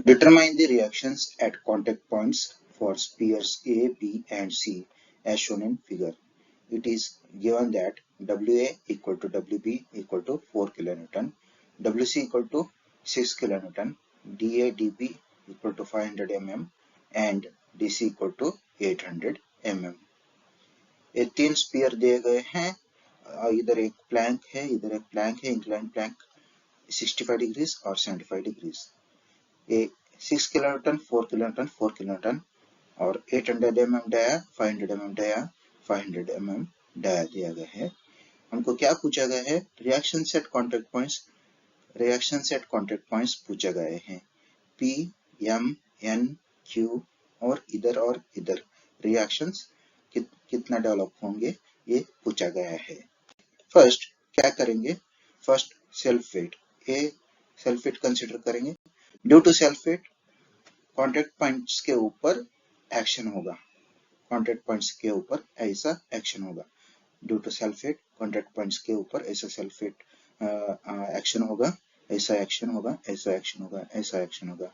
Determine the reactions at contact points for spheres A, B, and C as shown in figure. It is given that WA equal to WB equal to 4 kilonewton, WC equal to 6 kilonewton, DA DB equal to 500 mm and DC equal to 800 mm. ये तीन spear दिए गए हैं, इधर एक Planck है, इधर एक प्लैंक है, इंक्लाइन प्लैंक 65 डिग्रीज और 75 डिग्रीज. ये 6 किलोन्यूटन, 4 किलोन्यूटन, 4 किलोन्यूटन और 800 mm dia, 500 mm dia, 500 mm dia दिया गया है. हमको क्या पूछा गया है? रिएक्शन सेट कॉन्टैक्ट पॉइंट्स पूछे गए हैं. P, M, N, Q और इधर रिएक्शंस कितना डेवलप होंगे ये पूछा गया है. फर्स्ट क्या करेंगे? First self weight, A self weight consider करेंगे. Due to self weight contact points के ऊपर एक्शन होगा, कॉन्टैक्ट पॉइंट्स के ऊपर ऐसा एक्शन होगा. Due to self weight contact points के ऊपर ऐसा सेल्फ वेट एक्शन होगा, ऐसा एक्शन होगा, ऐसा एक्शन होगा, ऐसा एक्शन होगा.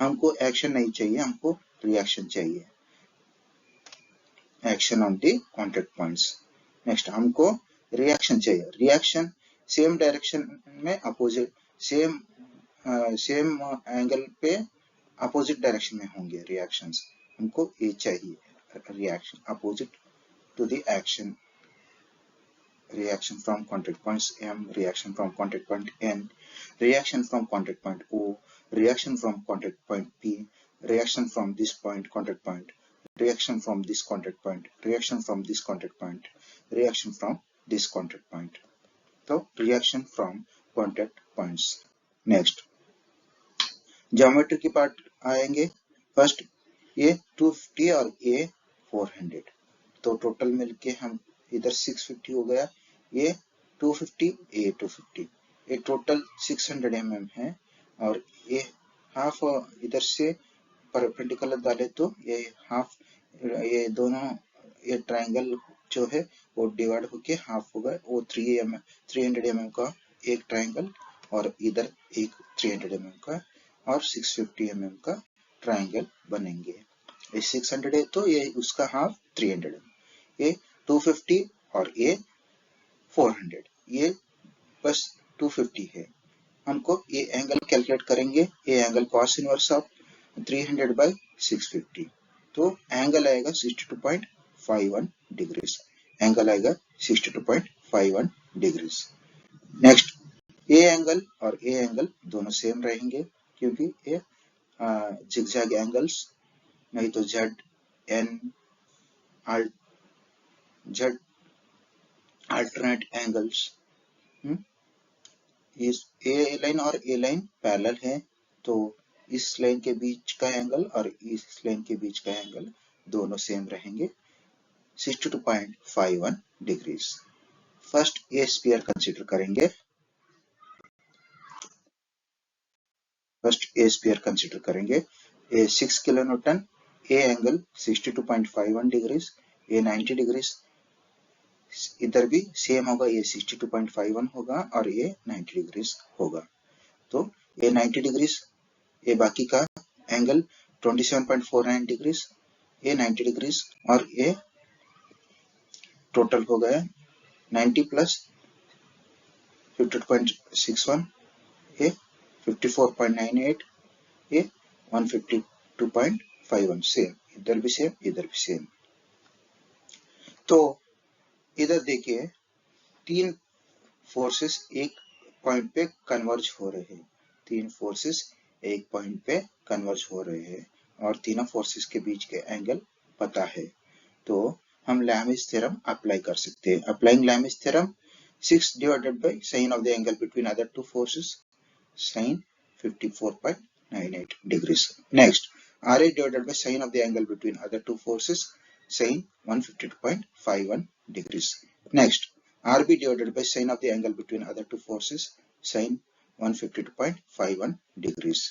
हमको एक्शन नहीं चाहिए, हमको रिएक्शन चाहिए. Action on the contact points. Next हमको रिएक्शन चाहिए. रिएक्शन सेम डायरेक्शन में अपोजिट, सेम एंगल पे अपोजिट डायरेक्शन में होंगे रिएक्शंस. हमको ये चाहिए, reaction opposite to the action. Reaction from contact points M, reaction from contact point N, reaction from contact point O, reaction from contact point P, reaction from this point contact point, reaction from this contact point, reaction from this contact point, reaction from this contact point. तो reaction from contact points. Next geometry की part आएंगे. First ये 250 और ये 400, तो total मिलके हम इधर 650 हो गया. ये 250, ये 250, ये टोटल 600 mm है. और ये हाफ इधर से परपेंडिकुलर डाले तो ये हाफ, ये दोनों ये ट्रायंगल जो है वो डिवाइड होके हाफ होगा. वो 300 mm का एक ट्रायंगल और इधर एक 300 mm का और 650 mm का ट्रायंगल बनेंगे. ये 600 है तो ये उसका हाफ 300 mm. ये 250 और ये 400, ये बस 250 है. हमको ये एंगल कैलकुलेट करेंगे. ये angle cos inverse of 300 by 650, तो एंगल आएगा 62.51 डिग्रीज. एंगल आएगा 62.51 डिग्रीज. नेक्स्ट ये एंगल और ये एंगल दोनों सेम रहेंगे क्योंकि ये जिगजैग एंगल्स, नहीं तो Z alternate angles. इस ए लाइन और ए लाइन पैरेलल है, तो इस लाइन के बीच का एंगल और इस लाइन के बीच का एंगल दोनों सेम रहेंगे 62.51 degrees. First A sphere consider करेंगे. ए 6 kilonewton, A angle 62.51 degrees, A 90 degrees. इधर भी सेम होगा, ये 62.51 होगा और ये 90 डिग्रीज होगा. तो ये 90 डिग्रीज, ये बाकी का एंगल 27.49 डिग्रीज, ये 90 डिग्रीज और ये टोटल हो गया 90 प्लस 50.61, ये 54.98, ये 152.51. सेम, इधर भी सेम, इधर भी सेम. तो इधर देखिए तीन फोर्सेस एक पॉइंट पे कन्वर्ज हो रहे हैं. तीन फोर्सेस एक पॉइंट पे कन्वर्ज हो रहे हैं और तीनों फोर्सेस के बीच के एंगल पता है, तो हम लैमिस थ्योरम अप्लाई कर सकते हैं. Applying Lami's theorem, 6 divided by sin of the angle between other two forces, sin 54.98 degrees. Next RA divided by sin of the angle between other two forces, sin 152.51 degrees. Next RB divided by sin of the angle between other two forces, sin 152.51 degrees.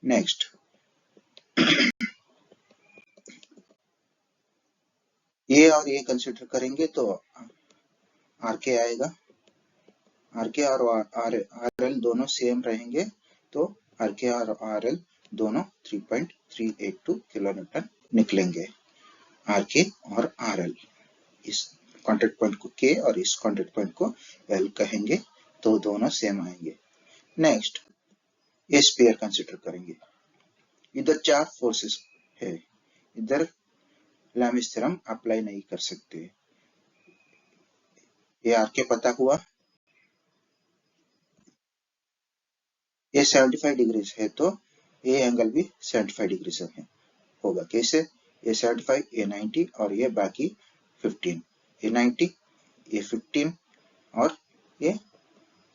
Next ये और ये consider करेंगे तो RK आएगा. RK और RL दोनों same रहेंगे, तो RK और RL दोनों 3.382 किलो न्यूटन निकलेंगे। आर के और आर एल, इस कॉन्टेक्ट पॉइंट को के और इस कॉन्टेक्ट पॉइंट को एल कहेंगे, तो दोनों सेम आएंगे। नेक्स्ट ए स्फीयर कंसिडर करेंगे। इधर 4 फोर्सेस है, इधर लैमिस थ्योरम अप्लाई नहीं कर सकते। ये आर के पता हुआ, ये 75 डिग्री है, तो ये एंगल भी 75 डिग्री से होगा। कैसे? ये 75, ये 90 और ये बाकी 15, ये 90, ये 15 और ये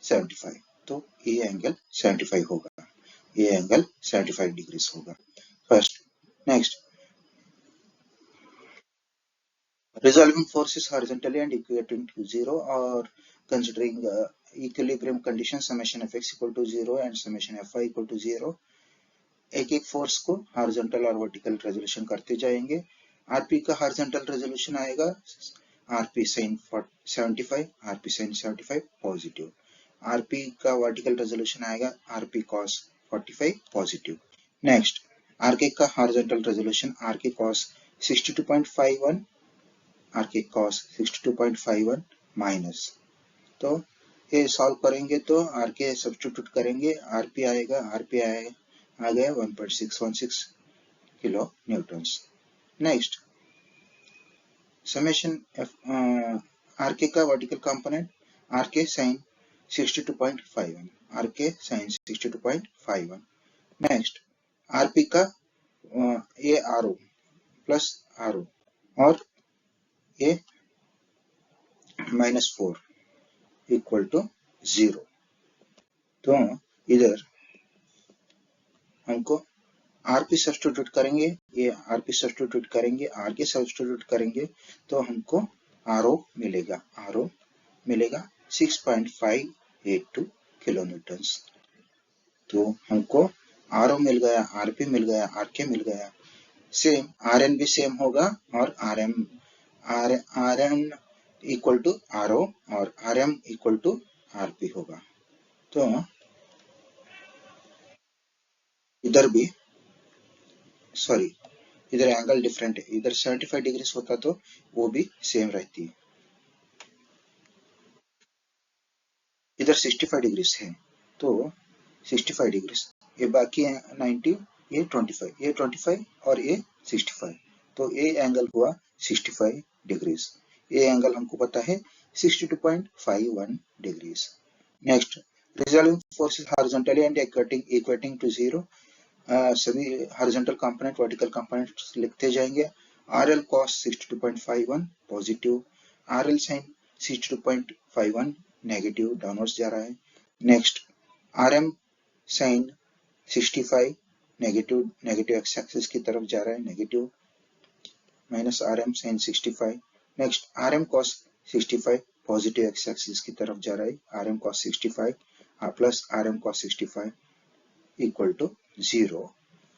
75, तो ये एंगल 75 होगा, ये एंगल 75 डिग्री होगा first. Next, resolving forces horizontally and equating to 0 or considering equilibrium condition summation fx equal to 0 and summation fy equal to 0, एक एक फोर्स को हॉरिजॉन्टल और वर्टिकल रेजोल्यूशन करते जाएंगे। आरपी का हॉरिजॉन्टल रेजोल्यूशन आएगा RP sin 75, RP sin 75 positive. RP का vertical resolution आएगा RP cos 45 positive. Next, RK का horizontal resolution RK cos 62.51, RK cos 62.51 minus, तो ये सॉल्व करेंगे तो आरके सब्स्टिट्यूट करेंगे, आरपी आएगा, आरपी आ गया 1.616 kilo newtons. Next, summation RK का vertical component RK sin 62.51, RK sin 62.51। Next, RP का ये आरओ प्लस आरओ और ये -4 इक्वल टू 0, तो इधर हमको आरपी सब्स्टिट्यूट करेंगे, ये आरपी सब्स्टिट्यूट करेंगे, आरके सब्स्टिट्यूट करेंगे, तो हमको आरओ मिलेगा, आरओ मिलेगा 6.582 किलो न्यूटन्स। तो हमको आरओ मिल गया, आरपी मिल गया, आरके मिल गया। सेम आरएन भी सेम होगा और आरएन इक्वल टू आरओ और आरएम इक्वल टू आरपी होगा। तो इधर भी सॉरी, इधर एंगल डिफरेंट है, इधर 75 डिग्री होता तो वो भी सेम रहती है, इधर 65 डिग्री है, तो 65 डिग्री, ये बाकी है 90, ये 25, ये 25 और ये 65, तो ये एंगल हुआ 65 डिग्री। ये एंगल हमको पता है 62.51 degree. Next, resolving forces horizontally and equating to 0, सभी हॉरिजॉन्टल कंपोनेंट वर्टिकल कंपोनेंट लिखते जाएंगे। RL cos 62.51 positive, RL sin 62.51 negative, downwards जा रहा है। Next, RM sin 65 negative, negative X axis की तरफ जा रहा है, negative, minus RM sin 65। Next, RM cos 65 positive X axis की तरफ जा रहा है, RM cos 65 plus RM cos 65 equal to 0।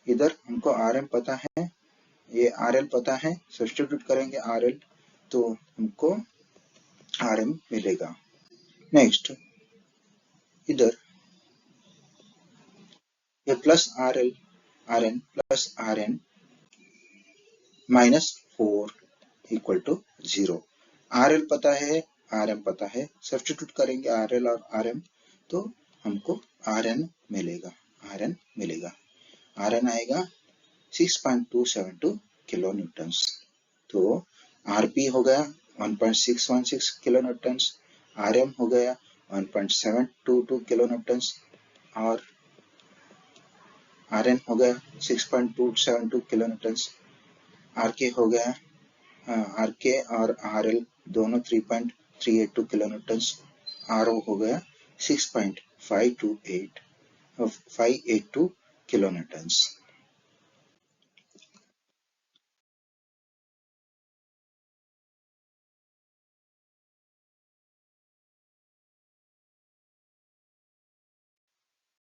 इधर हमको आरएम पता है, ये आरएल पता है, सब्स्टिट्यूट करेंगे आरएल, तो हमको आरएम मिलेगा। नेक्स्ट, इधर ये plus RL, RN plus RN -4 equal to 0। RL पता है, आरएम पता है, सब्स्टिट्यूट करेंगे आरएल और आरएम, तो हमको आरएन मिलेगा, आरएन मिलेगा, आरएन आएगा 6.272 किलो न्यूटन्स। तो आरपी हो गया 1.616 किलो न्यूटन्स, आरएम हो गया 1.722 किलो न्यूटन्स और आरएन हो गया 6.272 किलो न्यूटन्स। आरके हो गया, आरके और आरएल दोनों 3.382 किलो न्यूटन्स। आरओ हो गया 6.582 किलो न्यूटन्स।